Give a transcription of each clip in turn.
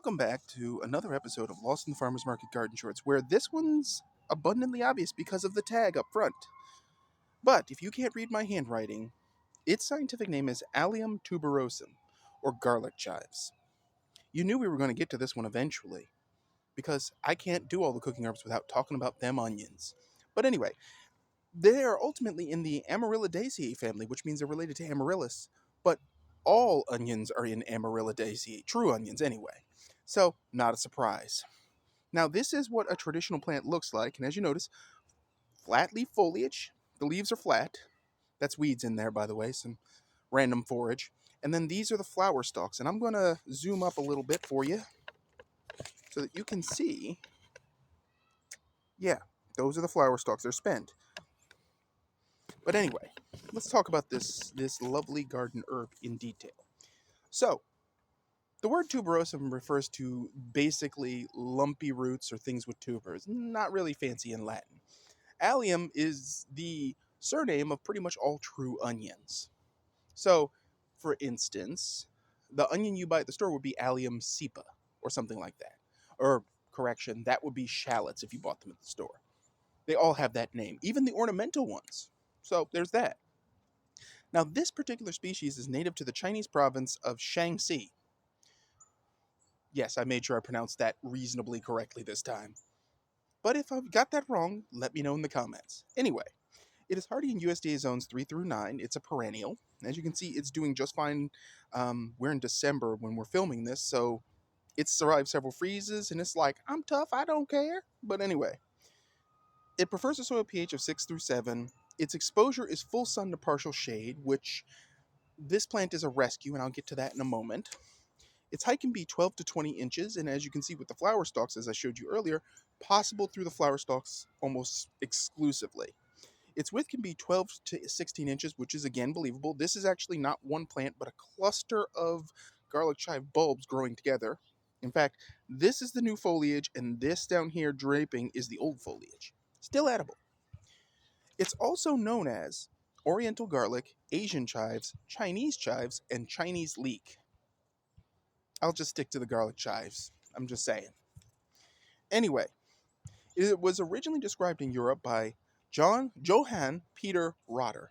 Welcome back to another episode of Lost in the Farmer's Market Garden Shorts, where this one's abundantly obvious because of the tag up front. But if you can't read my handwriting, its scientific name is Allium tuberosum, or Garlic Chives. You knew we were going to get to this one eventually, because I can't do all the cooking herbs without talking about them onions. But anyway, they are ultimately in the Amaryllidaceae family, which means they're related to amaryllis, but all onions are in Amaryllidaceae, true onions anyway. So, not a surprise. Now, this is what a traditional plant looks like, and as you notice, flat leaf foliage. The leaves are flat. That's weeds in there, by the way, some random forage. And then these are the flower stalks, and I'm going to zoom up a little bit for you so that you can see. Yeah, those are the flower stalks. They're spent. But anyway, let's talk about this lovely garden herb in detail. So, the word tuberosum refers to basically lumpy roots or things with tubers, not really fancy in Latin. Allium is the surname of pretty much all true onions. So, for instance, the onion you buy at the store would be Allium cepa or something like that. Or, correction, that would be shallots if you bought them at the store. They all have that name, even the ornamental ones. So, there's that. Now, this particular species is native to the Chinese province of Shaanxi. Yes, I made sure I pronounced that reasonably correctly this time. But if I've got that wrong, let me know in the comments. Anyway, it is hardy in USDA zones 3 through 9. It's a perennial. As you can see, it's doing just fine. We're in December when we're filming this, so it's survived several freezes, and it's like, I'm tough, I don't care. But anyway, it prefers a soil pH of 6 through 7. Its exposure is full sun to partial shade, which this plant is a rescue, and I'll get to that in a moment. Its height can be 12 to 20 inches, and as you can see with the flower stalks, as I showed you earlier, possible through the flower stalks almost exclusively. Its width can be 12 to 16 inches, which is again believable. This is actually not one plant, but a cluster of garlic chive bulbs growing together. In fact, this is the new foliage, and this down here draping is the old foliage. Still edible. It's also known as Oriental garlic, Asian chives, and Chinese leek. I'll just stick to the garlic chives. I'm just saying. Anyway, it was originally described in Europe by Johann Peter Rotter.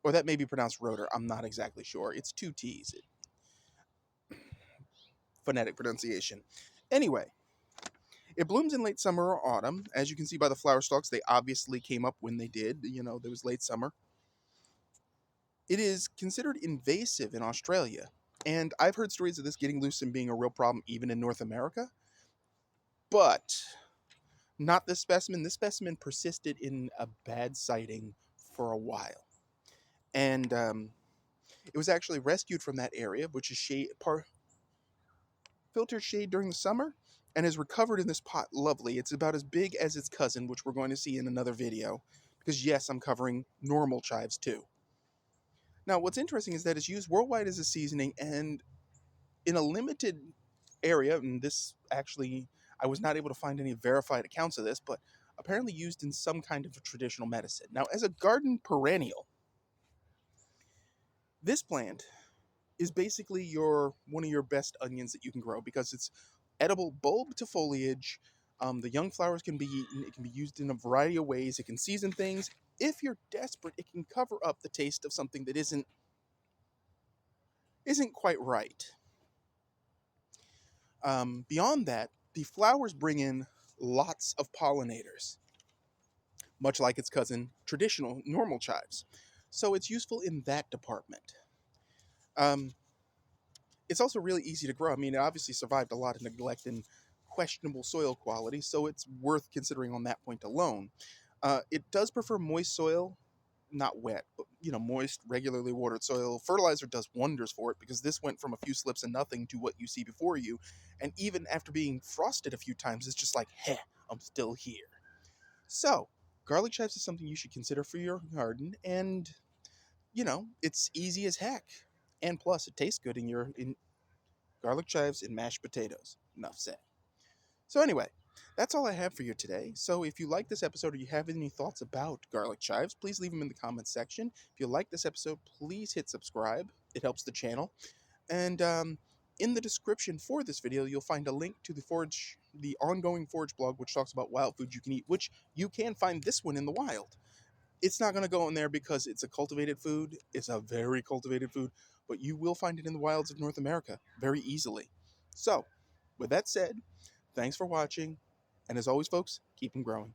Or that may be pronounced Roter. I'm not exactly sure. It's two T's. Phonetic pronunciation. Anyway, it blooms in late summer or autumn. As you can see by the flower stalks, they obviously came up when they did. You know, there was late summer. It is considered invasive in Australia. And I've heard stories of this getting loose and being a real problem even in North America. But not this specimen. This specimen persisted in a bad sighting for a while. And it was actually rescued from that area, which is filtered shade during the summer, and is recovered in this pot lovely. It's about as big as its cousin, which we're going to see in another video. Because yes, I'm covering normal chives too. Now, what's interesting is that it's used worldwide as a seasoning, and in a limited area, and this actually, I was not able to find any verified accounts of this, but apparently used in some kind of a traditional medicine. Now, as a garden perennial, this plant is basically one of your best onions that you can grow because it's edible bulb to foliage. The young flowers can be eaten. It can be used in a variety of ways. It can season things. If you're desperate, it can cover up the taste of something that isn't quite right. Beyond that, the flowers bring in lots of pollinators, much like its cousin, traditional normal chives. So it's useful in that department. It's also really easy to grow. I mean, it obviously survived a lot of neglect and questionable soil quality, so it's worth considering on that point alone. It does prefer moist soil, not wet, but moist, regularly watered soil. Fertilizer does wonders for it because this went from a few slips and nothing to what you see before you, and even after being frosted a few times, it's just like, heh, I'm still here. So, garlic chives is something you should consider for your garden, and it's easy as heck. And plus, it tastes good in garlic chives and mashed potatoes. Enough said. So anyway, that's all I have for you today. So if you like this episode or you have any thoughts about garlic chives, please leave them in the comments section. If you like this episode, please hit subscribe. It helps the channel. And In the description for this video, you'll find a link to the ongoing forage blog, which talks about wild food you can eat, which you can find this one in the wild. It's not going to go in there because it's a cultivated food. It's a very cultivated food, but you will find it in the wilds of North America very easily. So, with that said, thanks for watching, and as always, folks, keep them growing.